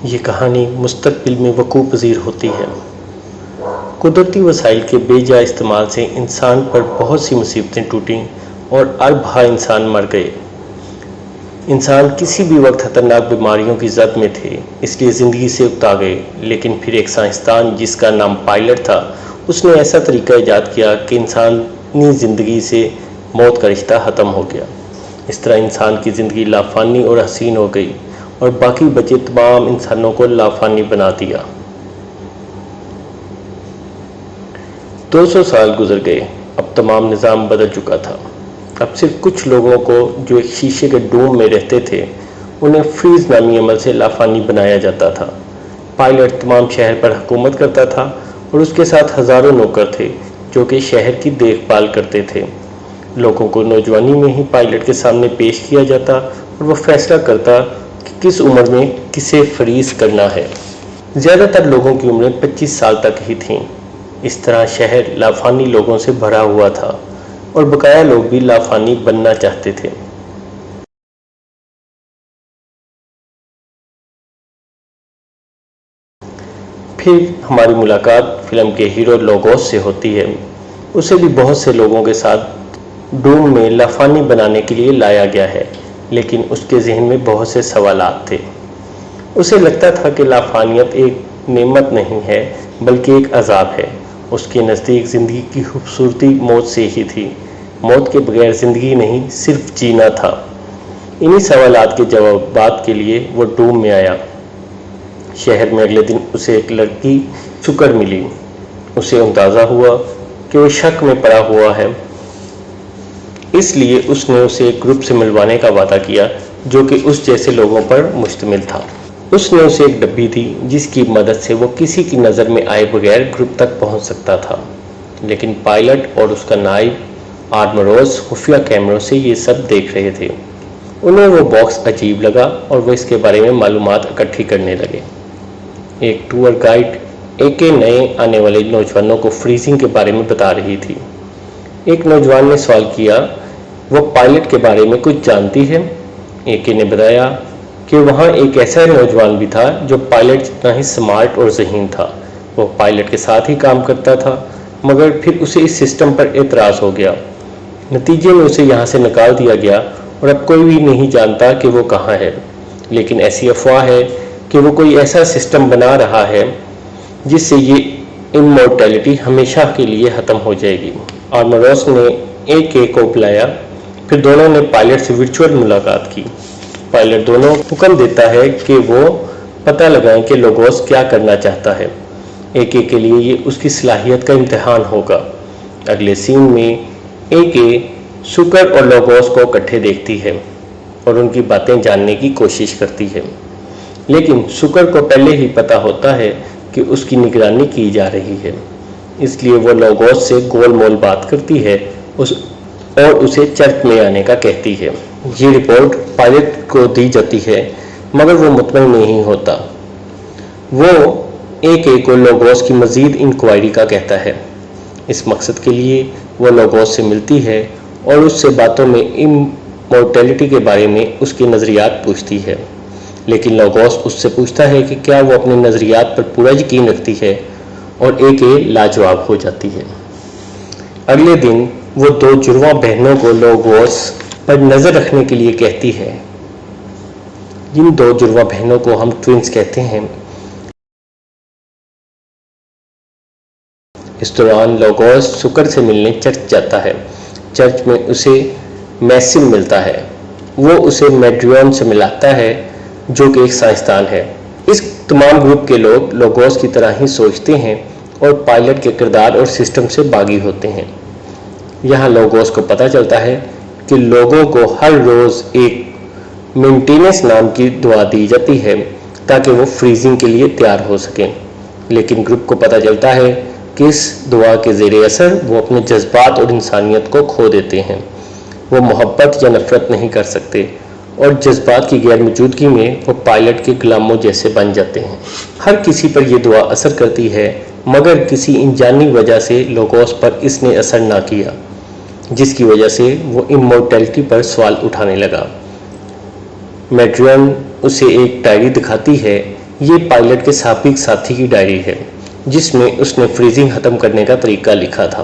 یہ کہانی مستقبل میں وقوع پذیر ہوتی ہے۔ قدرتی وسائل کے بے جا استعمال سے انسان پر بہت سی مصیبتیں ٹوٹیں اور ارب ہا انسان مر گئے۔ انسان کسی بھی وقت خطرناک بیماریوں کی زد میں تھے، اس لیے زندگی سے اکتا گئے۔ لیکن پھر ایک سائنسدان جس کا نام پائلٹ تھا، اس نے ایسا طریقہ ایجاد کیا کہ انسانی زندگی سے موت کا رشتہ ختم ہو گیا۔ اس طرح انسان کی زندگی لافانی اور حسین ہو گئی اور باقی بچے تمام انسانوں کو لافانی بنا دیا۔ 200 سال گزر گئے، اب تمام نظام بدل چکا تھا۔ اب صرف کچھ لوگوں کو جو ایک شیشے کے ڈوم میں رہتے تھے، انہیں فریز نامی عمل سے لافانی بنایا جاتا تھا۔ پائلٹ تمام شہر پر حکومت کرتا تھا اور اس کے ساتھ ہزاروں نوکر تھے جو کہ شہر کی دیکھ بھال کرتے تھے۔ لوگوں کو نوجوانی میں ہی پائلٹ کے سامنے پیش کیا جاتا اور وہ فیصلہ کرتا کہ کس عمر میں کسے فریز کرنا ہے۔ زیادہ تر لوگوں کی عمریں 25 سال تک ہی تھیں۔ اس طرح شہر لافانی لوگوں سے بھرا ہوا تھا اور بقایا لوگ بھی لافانی بننا چاہتے تھے۔ پھر ہماری ملاقات فلم کے ہیرو لوگوس سے ہوتی ہے۔ اسے بھی بہت سے لوگوں کے ساتھ ڈوم میں لافانی بنانے کے لیے لایا گیا ہے، لیکن اس کے ذہن میں بہت سے سوالات تھے۔ اسے لگتا تھا کہ لافانیت ایک نعمت نہیں ہے بلکہ ایک عذاب ہے۔ اس کے نزدیک زندگی کی خوبصورتی موت سے ہی تھی۔ موت کے بغیر زندگی نہیں، صرف جینا تھا۔ انہی سوالات کے جوابات کے لیے وہ ڈوم میں آیا۔ شہر میں اگلے دن اسے ایک لڑکی سکر ملی۔ اسے اندازہ ہوا کہ وہ شک میں پڑا ہوا ہے، اس لیے اس نے اسے ایک گروپ سے ملوانے کا وعدہ کیا جو کہ اس جیسے لوگوں پر مشتمل تھا۔ اس نے اسے ایک ڈبی دی جس کی مدد سے وہ کسی کی نظر میں آئے بغیر گروپ تک پہنچ سکتا تھا۔ لیکن پائلٹ اور اس کا نائب آرمروز خفیہ کیمروں سے یہ سب دیکھ رہے تھے۔ انہیں وہ باکس عجیب لگا اور وہ اس کے بارے میں معلومات اکٹھی کرنے لگے۔ ایک ٹور گائیڈ ایک نئے آنے والے نوجوانوں کو فریزنگ کے بارے میں بتا رہی تھی۔ ایک نوجوان نے سوال کیا، وہ پائلٹ کے بارے میں کچھ جانتی ہے؟ ایک نے بتایا کہ وہاں ایک ایسا نوجوان بھی تھا جو پائلٹ جتنا ہی سمارٹ اور ذہین تھا۔ وہ پائلٹ کے ساتھ ہی کام کرتا تھا، مگر پھر اسے اس سسٹم پر اعتراض ہو گیا۔ نتیجے میں اسے یہاں سے نکال دیا گیا اور اب کوئی بھی نہیں جانتا کہ وہ کہاں ہے۔ لیکن ایسی افواہ ہے کہ وہ کوئی ایسا سسٹم بنا رہا ہے جس سے یہ امورٹیلٹی ہمیشہ کے لیے ختم ہو جائے گی۔ آرمروس نے ایک کو بلایا، پھر دونوں نے پائلٹ سے ورچوئل ملاقات کی۔ پائلٹ دونوں حکم دیتا ہے کہ وہ پتہ لگائیں کہ لوگوس کیا کرنا چاہتا ہے۔ ایک کے لیے یہ اس کی صلاحیت کا امتحان ہوگا۔ اگلے سین میں ایک سکر اور لوگوس کو اکٹھے دیکھتی ہے اور ان کی باتیں جاننے کی کوشش کرتی ہے۔ لیکن سکر کو پہلے ہی پتہ ہوتا ہے کہ اس کی نگرانی کی جا رہی ہے، اس لیے وہ لوگوس سے گول مول بات کرتی ہے اور اسے چرچ میں آنے کا کہتی ہے۔ یہ رپورٹ پائلٹ کو دی جاتی ہے مگر وہ مطمئن نہیں ہوتا۔ وہ ایک کو لوگوس کی مزید انکوائری کا کہتا ہے۔ اس مقصد کے لیے وہ لوگوس سے ملتی ہے اور اس سے باتوں میں امورٹیلٹی کے بارے میں اس کے نظریات پوچھتی ہے۔ لیکن لوگوس اس سے پوچھتا ہے کہ کیا وہ اپنے نظریات پر پورا یقین رکھتی ہے، اور ایک لاجواب ہو جاتی ہے۔ اگلے دن وہ دو جڑواں بہنوں کو لوگوس پر نظر رکھنے کے لیے کہتی ہے۔ جن دو جڑواں بہنوں کو ہم ٹوئنز کہتے ہیں۔ اس دوران لوگوس سکر سے ملنے چرچ جاتا ہے۔ چرچ میں اسے میسم ملتا ہے۔ وہ اسے میڈریون سے ملاتا ہے جو کہ ایک سائنسدان ہے۔ اس تمام گروپ کے لوگ لوگوس کی طرح ہی سوچتے ہیں اور پائلٹ کے کردار اور سسٹم سے باغی ہوتے ہیں۔ یہاں لوگوس کو پتہ چلتا ہے کہ لوگوں کو ہر روز ایک مینٹیننس نام کی دعا دی جاتی ہے تاکہ وہ فریزنگ کے لیے تیار ہو سکیں۔ لیکن گروپ کو پتہ چلتا ہے کہ اس دعا کے زیر اثر وہ اپنے جذبات اور انسانیت کو کھو دیتے ہیں۔ وہ محبت یا نفرت نہیں کر سکتے اور جذبات کی غیر موجودگی میں وہ پائلٹ کے غلاموں جیسے بن جاتے ہیں۔ ہر کسی پر یہ دعا اثر کرتی ہے مگر کسی انجانی وجہ سے لوگوس پر اس نے اثر نہ کیا، جس کی وجہ سے وہ امورٹیلٹی پر سوال اٹھانے لگا۔ میڈریون اسے ایک ڈائری دکھاتی ہے یہ پائلٹ کے سابق ساتھی کی ڈائری ہے جس میں اس نے فریزنگ ختم کرنے کا طریقہ لکھا تھا۔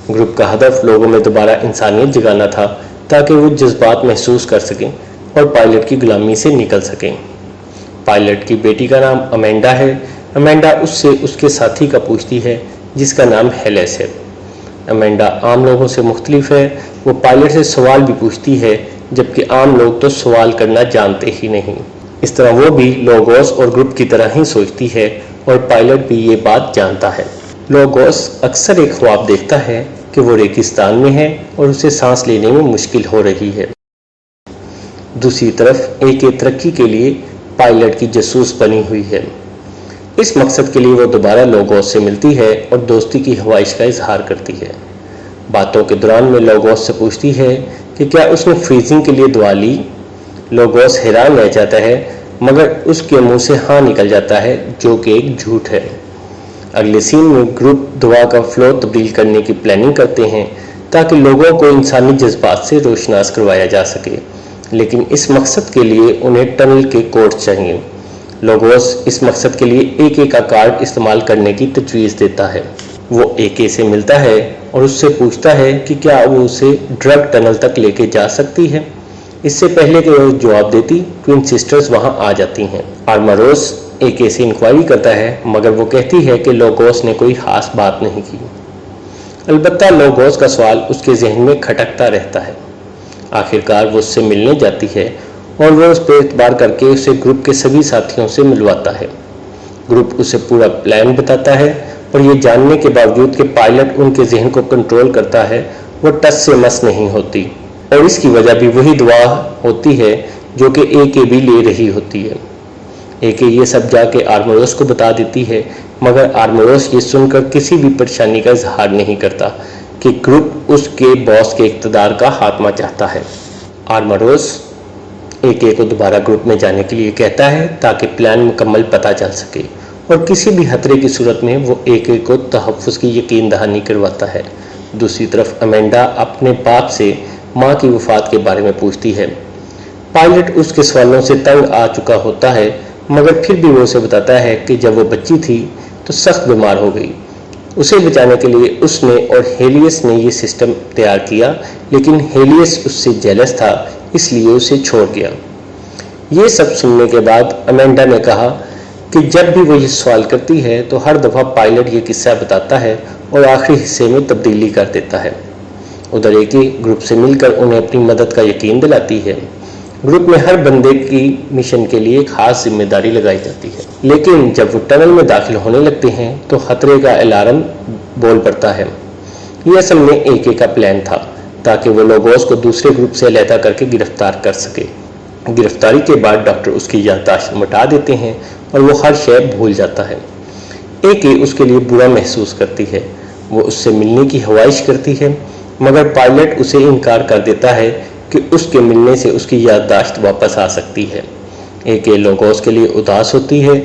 گروپ کا ہدف لوگوں میں دوبارہ انسانیت جگانا تھا تاکہ وہ جذبات محسوس کر سکیں اور پائلٹ کی غلامی سے نکل سکیں۔ پائلٹ کی بیٹی کا نام امیڈا ہے۔ امیڈا اس سے اس کے ساتھی کا پوچھتی ہے جس کا نام ہیلس ہے۔ امیڈا عام لوگوں سے مختلف ہے، وہ پائلٹ سے سوال بھی پوچھتی ہے جبکہ عام لوگ تو سوال کرنا جانتے ہی نہیں۔ اس طرح وہ بھی لوگوس اور گروپ کی طرح ہی سوچتی ہے اور پائلٹ بھی یہ بات جانتا ہے۔ لوگوس اکثر ایک خواب دیکھتا ہے کہ وہ ریگستان میں ہے اور اسے سانس لینے میں مشکل ہو رہی ہے۔ دوسری طرف ایک ترقی کے لیے پائلٹ کی جاسوس بنی ہوئی ہے۔ اس مقصد کے لیے وہ دوبارہ لوگوس سے ملتی ہے اور دوستی کی خواہش کا اظہار کرتی ہے۔ باتوں کے دوران میں لوگوس سے پوچھتی ہے کہ کیا اس نے فریزنگ کے لیے دعا لی۔ لوگوس حیران رہ جاتا ہے مگر اس کے منہ سے ہاں نکل جاتا ہے جو کہ ایک جھوٹ ہے۔ اگلے سین میں گروپ دعا کا فلو تبدیل کرنے کی پلاننگ کرتے ہیں تاکہ لوگوں کو انسانی جذبات سے روشناس کروایا جا سکے، لیکن اس مقصد کے لیے انہیں ٹنل کے کوڈ چاہیے۔ لوگوس اس مقصد کے لیے AK کا کارڈ استعمال کرنے کی تجویز دیتا ہے۔ وہ AK سے ملتا ہے اور اس سے پوچھتا ہے کہ کیا وہ اسے ڈرگ ٹنل تک لے کے جا سکتی ہے۔ اس سے پہلے کہ وہ جواب دیتی، ٹوین سسٹرز وہاں آ جاتی ہیں۔ آرمروس AK سے انکوائری کرتا ہے مگر وہ کہتی ہے کہ لوگوس نے کوئی خاص بات نہیں کی۔ البتہ لوگوس کا سوال اس کے ذہن میں کھٹکتا رہتا ہے۔ آخرکار وہ اس سے ملنے جاتی ہے اور وہ اس پر اعتبار کر کے اسے گروپ کے سبھی ساتھیوں سے ملواتا ہے۔ گروپ اسے پورا پلان بتاتا ہے اور یہ جاننے کے باوجود کہ پائلٹ ان کے ذہن کو کنٹرول کرتا ہے، وہ ٹس سے مس نہیں ہوتی، اور اس کی وجہ بھی وہی دعا ہوتی ہے جو کہ AK بھی لے رہی ہوتی ہے۔ AK یہ سب جا کے آرمروس کو بتا دیتی ہے مگر آرمروس یہ سن کر کسی بھی پریشانی کا اظہار نہیں کرتا کہ گروپ اس کے باس کے اقتدار کا خاتمہ چاہتا ہے۔ آرمروس AK کو دوبارہ گروپ میں جانے کے لیے کہتا ہے تاکہ پلان مکمل پتہ چل سکے، اور کسی بھی خطرے کی صورت میں وہ AK کو تحفظ کی یقین دہانی کرواتا ہے۔ دوسری طرف امیڈا اپنے باپ سے ماں کی وفات کے بارے میں پوچھتی ہے۔ پائلٹ اس کے سوالوں سے تنگ آ چکا ہوتا ہے مگر پھر بھی وہ اسے بتاتا ہے کہ جب وہ بچی تھی تو سخت بیمار ہو گئی۔ اسے بچانے کے لیے اس نے اور ہیلیس نے یہ سسٹم تیار کیا، لیکن ہیلیس اس سے جیلس تھا اس لیے اسے چھوڑ گیا۔ یہ سب سننے کے بعد امیڈا نے کہا کہ جب بھی وہ یہ سوال کرتی ہے تو ہر دفعہ پائلٹ یہ قصہ بتاتا ہے اور آخری حصے میں تبدیلی کر دیتا ہے۔ ادھر AK گروپ سے مل کر انہیں اپنی مدد کا یقین دلاتی ہے۔ گروپ میں ہر بندے کی مشن کے لیے ایک خاص ذمہ داری لگائی جاتی ہے، لیکن جب وہ ٹنل میں داخل ہونے لگتے ہیں تو خطرے کا الارم بول پڑتا ہے۔ یہ اصل میں AK کا پلان تھا تاکہ وہ لوگوس کو دوسرے گروپ سے علیحدہ کر کے گرفتار کر سکے۔ گرفتاری کے بعد ڈاکٹر اس کی یادداشت مٹا دیتے ہیں اور وہ ہر شے بھول جاتا ہے۔ AK اس کے لیے برا محسوس کرتی ہے، وہ اس سے ملنے کی خواہش کرتی ہے مگر پائلٹ اسے انکار کر دیتا ہے کہ اس کے ملنے سے اس کی یادداشت واپس آ سکتی ہے۔ AK لوگوس کے لیے اداس ہوتی ہے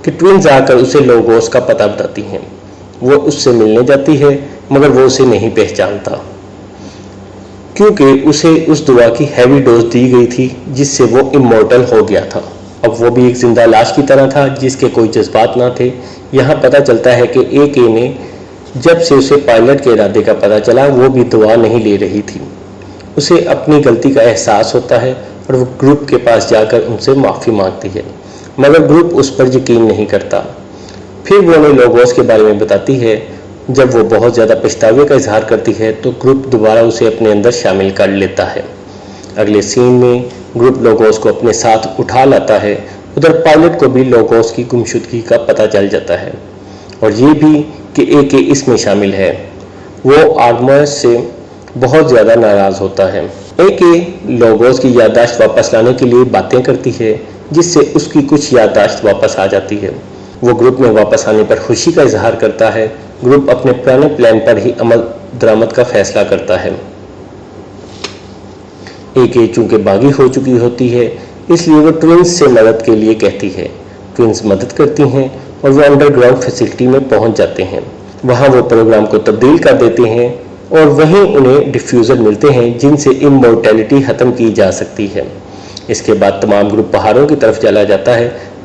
کہ ٹوینز آ کر اسے لوگوس کا پتہ بتاتی ہیں۔ وہ اس سے ملنے جاتی ہے مگر وہ اسے نہیں پہچانتا کیونکہ اسے اس دوا کی ہیوی ڈوز دی گئی تھی جس سے وہ امورٹل ہو گیا تھا۔ اب وہ بھی ایک زندہ لاش کی طرح تھا جس کے کوئی جذبات نہ تھے۔ یہاں پتہ چلتا ہے کہ AK نے جب سے اسے پائلٹ کے ارادے کا پتہ چلا وہ بھی دوا نہیں لے رہی تھی۔ اسے اپنی غلطی کا احساس ہوتا ہے اور وہ گروپ کے پاس جا کر ان سے معافی مانگتی ہے مگر گروپ اس پر یقین نہیں کرتا۔ پھر وہ انہیں لوگوس کے بارے میں بتاتی ہے۔ جب وہ بہت زیادہ پچھتاوے کا اظہار کرتی ہے تو گروپ دوبارہ اسے اپنے اندر شامل کر لیتا ہے۔ اگلے سین میں گروپ لوگوس کو اپنے ساتھ اٹھا لاتا ہے۔ ادھر پائلٹ کو بھی لوگوس کی گمشدگی کا پتہ چل جاتا ہے اور یہ بھی کہ AK اس میں شامل ہے۔ وہ آرمروس سے بہت زیادہ ناراض ہوتا ہے۔ AK لوگوس کی یادداشت واپس لانے کے لیے باتیں کرتی ہے جس سے اس کی کچھ یادداشت واپس آ جاتی ہے۔ وہ گروپ میں واپس آنے پر خوشی کا اظہار کرتا ہے۔ گروپ اپنے پرانے پلان پر ہی عمل درآمد کا فیصلہ کرتا ہے۔ AK چونکہ باغی ہو چکی ہوتی ہے اس لیے وہ ٹوینز سے مدد کے لیے کہتی ہے۔ ٹوینز مدد کرتی ہیں اور وہ انڈر گراؤنڈ فیسلٹی میں پہنچ جاتے ہیں۔ وہاں وہ پروگرام کو تبدیل کر دیتے ہیں اور وہیں انہیں ڈیفیوزر ملتے ہیں جن سے امورٹیلٹی ختم کی جا سکتی ہے۔ اس کے بعد تمام گروپ پہاڑوں کی طرف چلا جاتا ہے